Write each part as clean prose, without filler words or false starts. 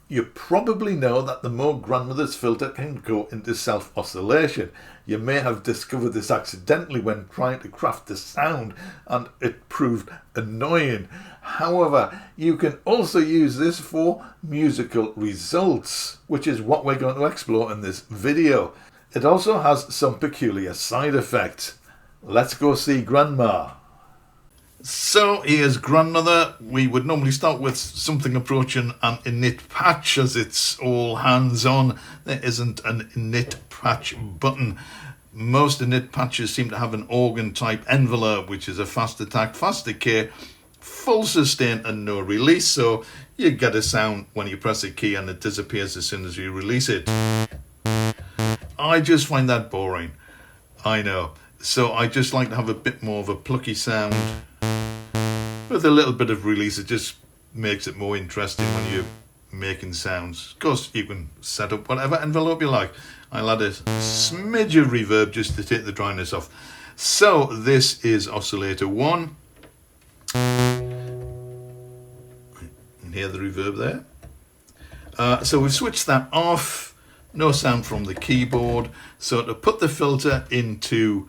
You probably know that the Moog Grandmother's filter can go into self-oscillation. You may have discovered this accidentally when trying to craft the sound, and it proved annoying. However, you can also use this for musical results, which is what we're going to explore in this video. It also has some peculiar side effects. Let's go see Grandma. So here's Grandmother. We would normally start with something approaching an init patch, as it's all hands on. There isn't an init patch button. Most init patches seem to have an organ type envelope, which is a fast attack, fast decay, full sustain and no release. So you get a sound when you press a key and it disappears as soon as you release it. I just find that boring. I know. So I just like to have a bit more of a plucky sound with a little bit of release. It just makes it more interesting when you're making sounds. Of course, you can set up whatever envelope you like. I'll add a smidge of reverb just to take the dryness off. So this is oscillator 1. You can hear the reverb there. So we've switched that off. No sound from the keyboard. So to put the filter into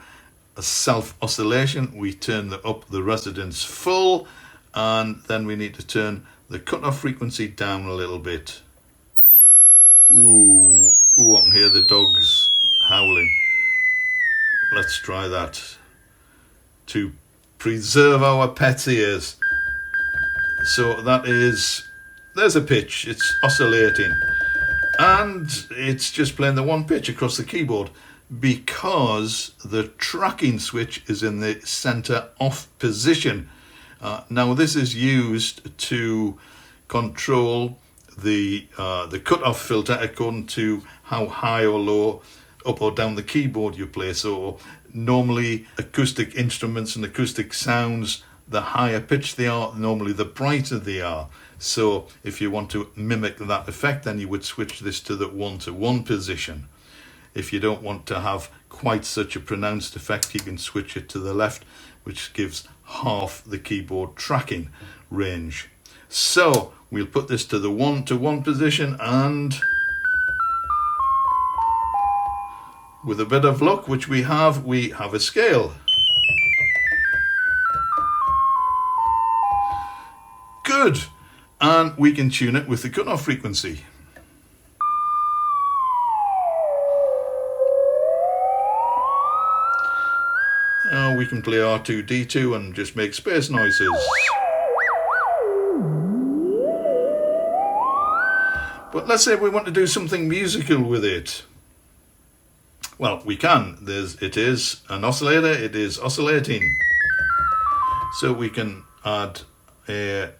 a self-oscillation, we turn up the resonance full, and then we need to turn the cutoff frequency down a little bit. Ooh, I can hear the dogs howling. Let's try that to preserve our pet's ears. So that is, there's a pitch, it's oscillating, and it's just playing the one pitch across the keyboard, because the tracking switch is in the center off position. Now this is used to control the cutoff filter according to how high or low, up or down the keyboard you play. So normally acoustic instruments and acoustic sounds, the higher pitch they are, normally the brighter they are. So if you want to mimic that effect, then you would switch this to the 1-to-1 position. If you don't want to have quite such a pronounced effect, you can switch it to the left, which gives half the keyboard tracking range. So we'll put this to the 1-to-1 position, and with a bit of luck, which we have a scale. Good. And we can tune it with the cutoff frequency. We can play R2D2 and just make space noises. But let's say we want to do something musical with it. Well, we can. It is an oscillator. It is oscillating. So we can add an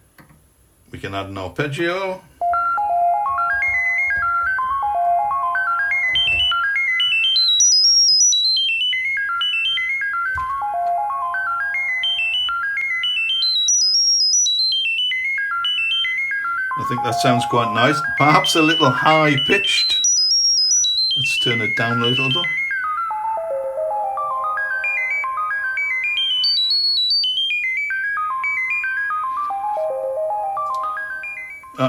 arpeggio. I think that sounds quite nice. Perhaps a little high pitched. Let's turn it down a little though.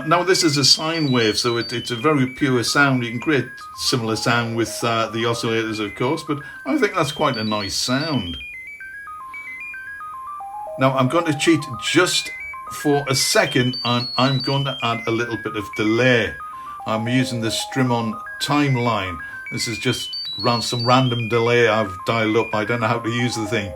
Now this is a sine wave, so it's a very pure sound. You can create similar sound with the oscillators, of course, but I think that's quite a nice sound. Now I'm going to cheat just for a second, and I'm going to add a little bit of delay. I'm using the Strimon timeline. This is just some random delay I've dialed up. I don't know how to use the thing.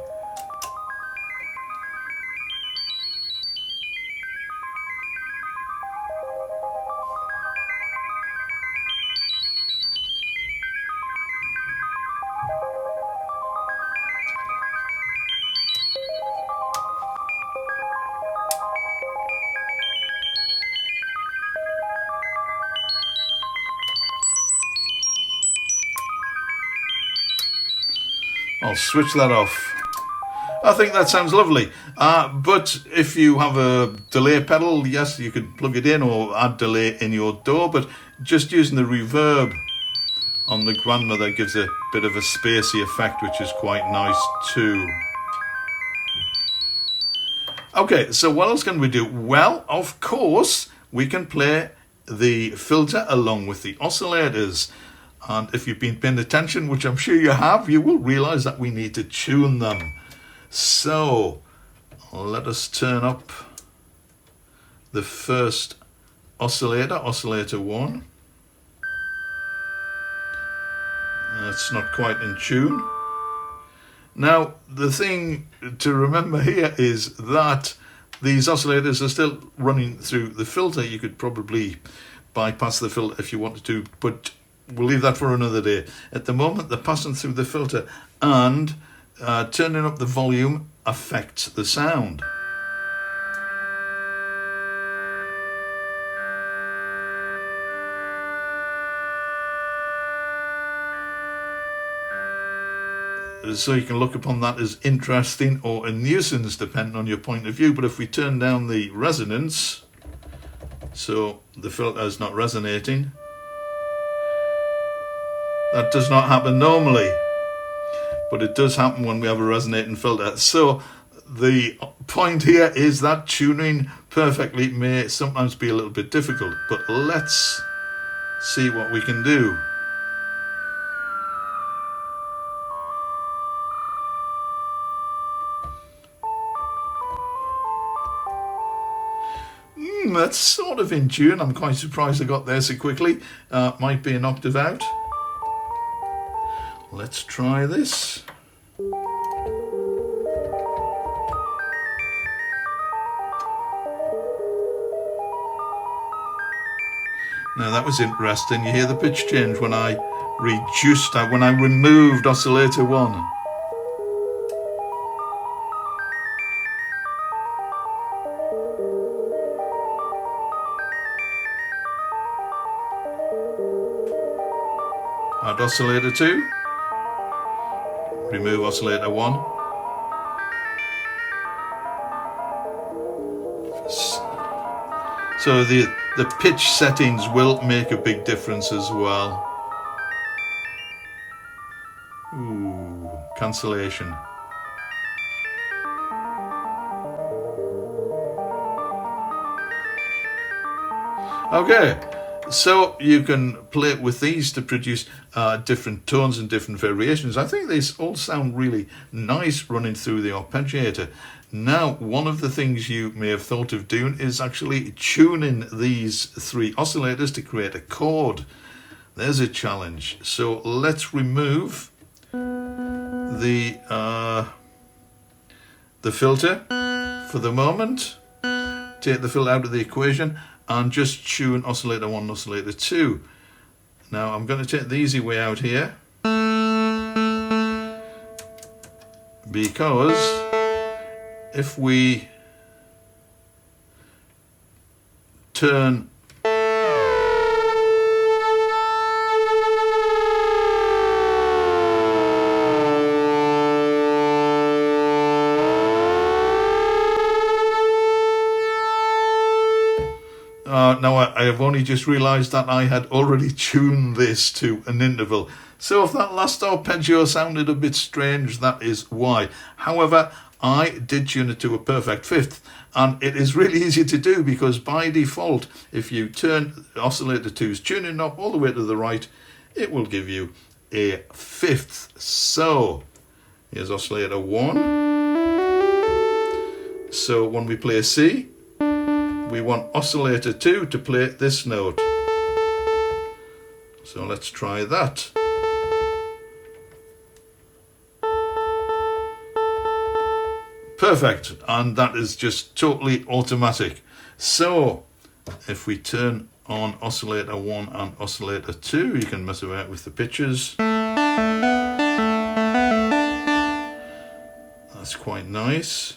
I'll switch that off. I think that sounds lovely. But if you have a delay pedal, yes, you could plug it in or add delay in your DAW, but just using the reverb on the Grandmother gives a bit of a spacey effect, which is quite nice too. Okay, so what else can we do? Well, of course, we can play the filter along with the oscillators. And if you've been paying attention, which I'm sure you have, you will realize that we need to tune them. So let us turn up the first oscillator, oscillator 1. That's not quite in tune. Now, the thing to remember here is that these oscillators are still running through the filter. You could probably bypass the filter if you wanted to, but we'll leave that for another day. At the moment, they're passing through the filter, and turning up the volume affects the sound. So you can look upon that as interesting or a nuisance depending on your point of view. But if we turn down the resonance, so the filter is not resonating, that does not happen normally, but it does happen when we have a resonating filter. So the point here is that tuning perfectly may sometimes be a little bit difficult, but let's see what we can do. That's sort of in tune. I'm quite surprised I got there so quickly. Might be an octave out. Let's try this. Now that was interesting. You hear the pitch change when I removed oscillator 1. Add oscillator 2, remove oscillator 1. So the pitch settings will make a big difference as well. Ooh, cancellation. Okay. So you can play with these to produce different tones and different variations. I think these all sound really nice running through the arpeggiator. Now, one of the things you may have thought of doing is actually tuning these 3 oscillators to create a chord. There's a challenge. So let's remove the filter for the moment. Take the filter out of the equation and just tune oscillator 1 and oscillator 2. Now I'm going to take the easy way out here, because if we turn now I have only just realised that I had already tuned this to an interval. So if that last arpeggio sounded a bit strange, that is why. However, I did tune it to a perfect fifth, and it is really easy to do because by default, if you turn oscillator 2's tuning knob all the way to the right, it will give you a fifth. So here's oscillator 1. So when we play C, we want oscillator 2 to play this note. So let's try that. Perfect, and that is just totally automatic. So if we turn on oscillator 1 and oscillator 2, you can mess about with the pitches. That's quite nice.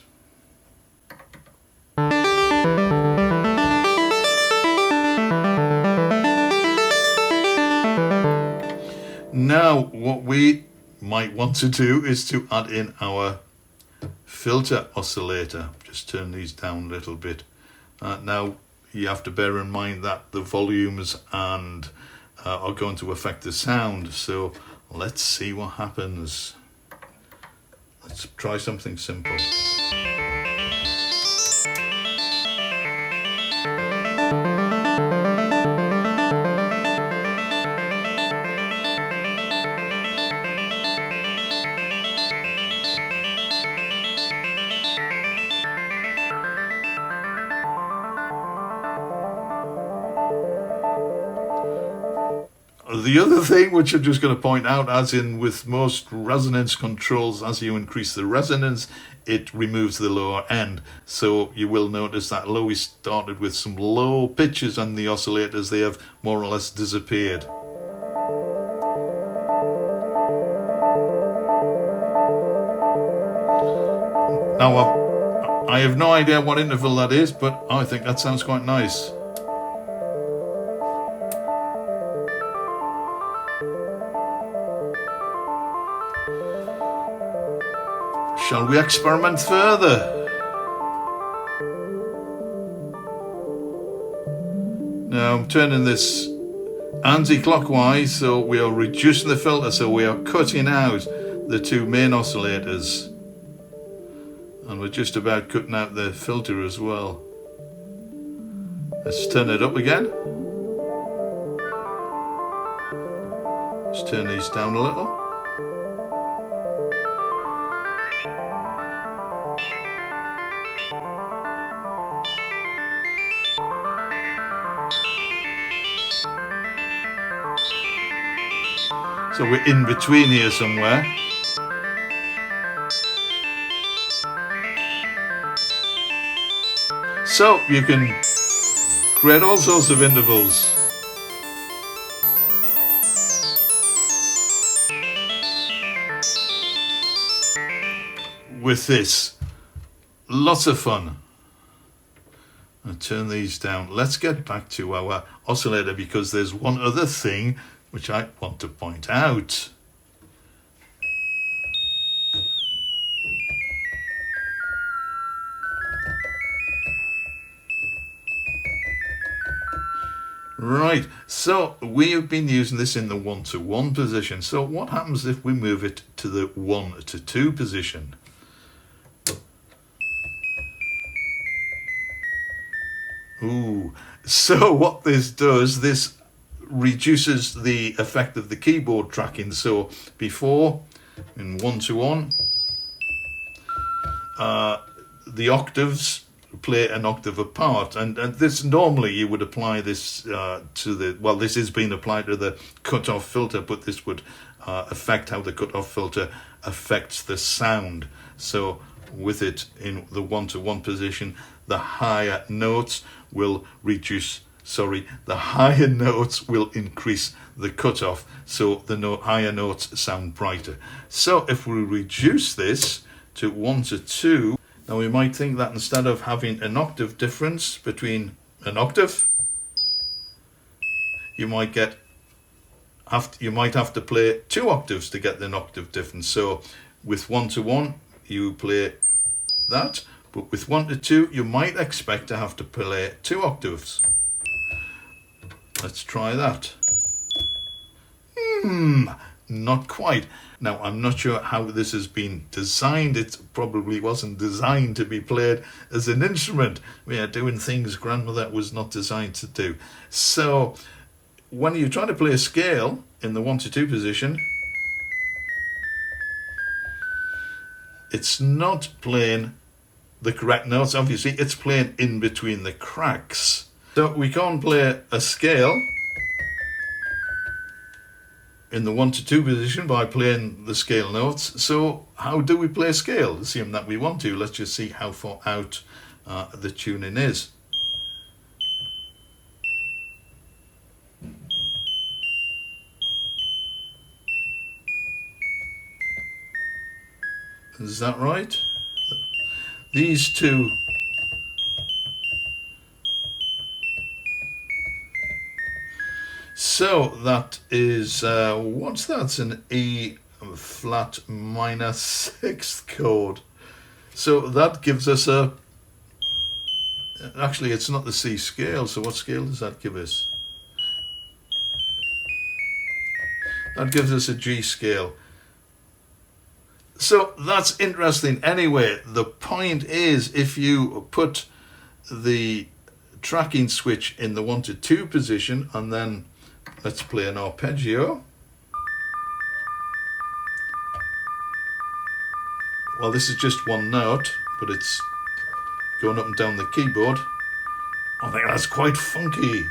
Now what we might want to do is to add in our filter oscillator. Just turn these down a little bit. Now you have to bear in mind that the volumes and are going to affect the sound, so let's see what happens. Let's try something simple. The other thing which I'm just going to point out, as in with most resonance controls, as you increase the resonance, it removes the lower end. So you will notice that although we started with some low pitches on the oscillators, they have more or less disappeared. Now, I have no idea what interval that is, but I think that sounds quite nice. Shall we experiment further? Now I'm turning this anti-clockwise, so we are reducing the filter, so we are cutting out the two main oscillators. And we're just about cutting out the filter as well. Let's turn it up again. Let's turn these down a little. So we're in between here somewhere. So you can create all sorts of intervals. With this. Lots of fun. I'll turn these down. Let's get back to our oscillator, because there's one other thing which I want to point out. Right, so we have been using this in the 1-to-1 position. So what happens if we move it to the 1-to-2 position? Ooh, so what this does, this reduces the effect of the keyboard tracking. So before, in 1-to-1, the octaves play an octave apart, and this normally you would apply this to the, well, this is being applied to the cutoff filter, but this would affect how the cutoff filter affects the sound. So with it in the 1-to-1 position, the higher notes will the higher notes will increase the cutoff, so the higher notes sound brighter. So if we reduce this to 1-to-2, now we might think that instead of having an octave difference between an octave, you might have to play 2 octaves to get an octave difference. So with 1-to-1, you play that, but with 1-to-2, you might expect to have to play 2 octaves. Let's try that. Not quite. Now, I'm not sure how this has been designed. It probably wasn't designed to be played as an instrument. We are doing things Grandmother was not designed to do. So, when you try to play a scale in the 1-to-2 position, it's not playing the correct notes. Obviously, it's playing in between the cracks. So we can't play a scale in the 1-to-2 position by playing the scale notes. So how do we play a scale? Assume that we want to. Let's just see how far out the tuning is. Is that right? These two So that is, what's that? It's an E flat minor 6th chord. So that gives us a, actually it's not the C scale, so what scale does that give us? That gives us a G scale. So that's interesting. Anyway, the point is, if you put the tracking switch in the 1-to-2 position, and then let's play an arpeggio. Well, this is just one note, but it's going up and down the keyboard. I think that's quite funky.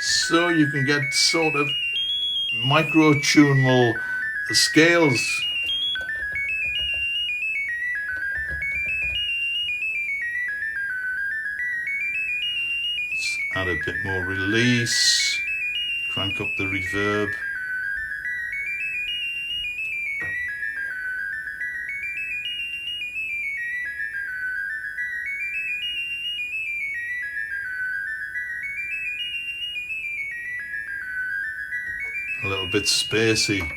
So you can get sort of microtonal scales. Let's add a bit more release, crank up the reverb. A little bit spacey.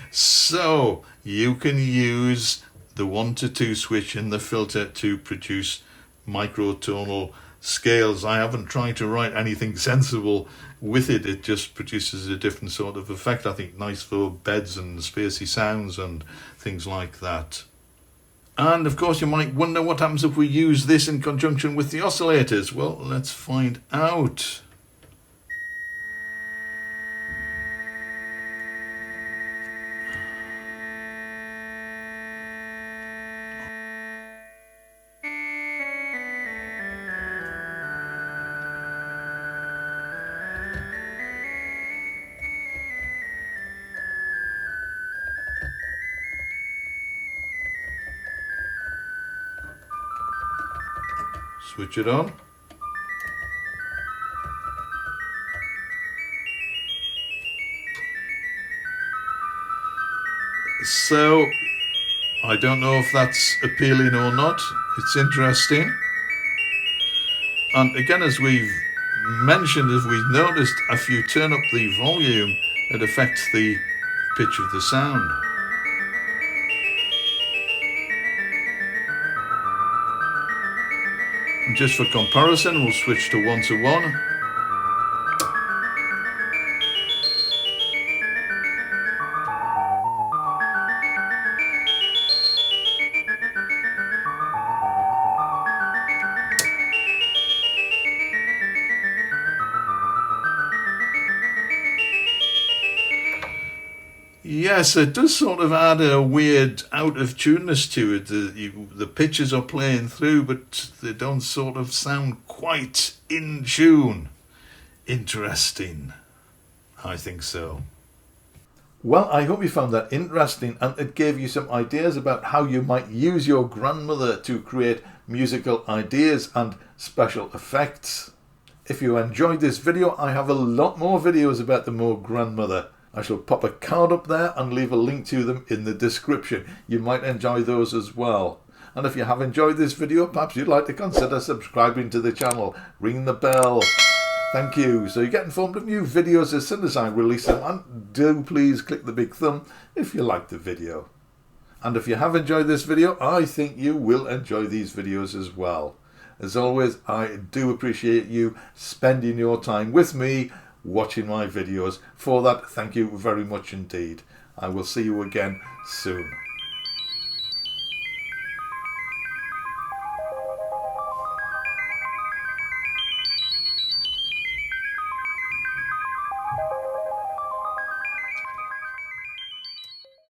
So you can use the 1 to 2 switch in the filter to produce microtonal scales. I haven't tried to write anything sensible with it. It just produces a different sort of effect. I think nice for beds and spacey sounds and things like that. And of course you might wonder what happens if we use this in conjunction with the oscillators. Well, let's find out. Switch it on. So, I don't know if that's appealing or not. It's interesting. And again, as we've mentioned, as we've noticed, if you turn up the volume, it affects the pitch of the sound. And just for comparison, we'll switch to 1 to 1. Yes, it does sort of add a weird out of tuneness to it. The pitches are playing through, but they don't sort of sound quite in tune. Interesting. I think so. Well, I hope you found that interesting and it gave you some ideas about how you might use your grandmother to create musical ideas and special effects. If you enjoyed this video, I have a lot more videos about the Moog Grandmother. I shall pop a card up there and leave a link to them in the description. You might enjoy those as well. And if you have enjoyed this video, perhaps you'd like to consider subscribing to the channel. Ring the bell. Thank you. So you get informed of new videos as soon as I release them. And do please click the big thumb if you like the video. And if you have enjoyed this video, I think you will enjoy these videos as well. As always, I do appreciate you spending your time with me watching my videos. For that, thank you very much indeed. I will see you again soon.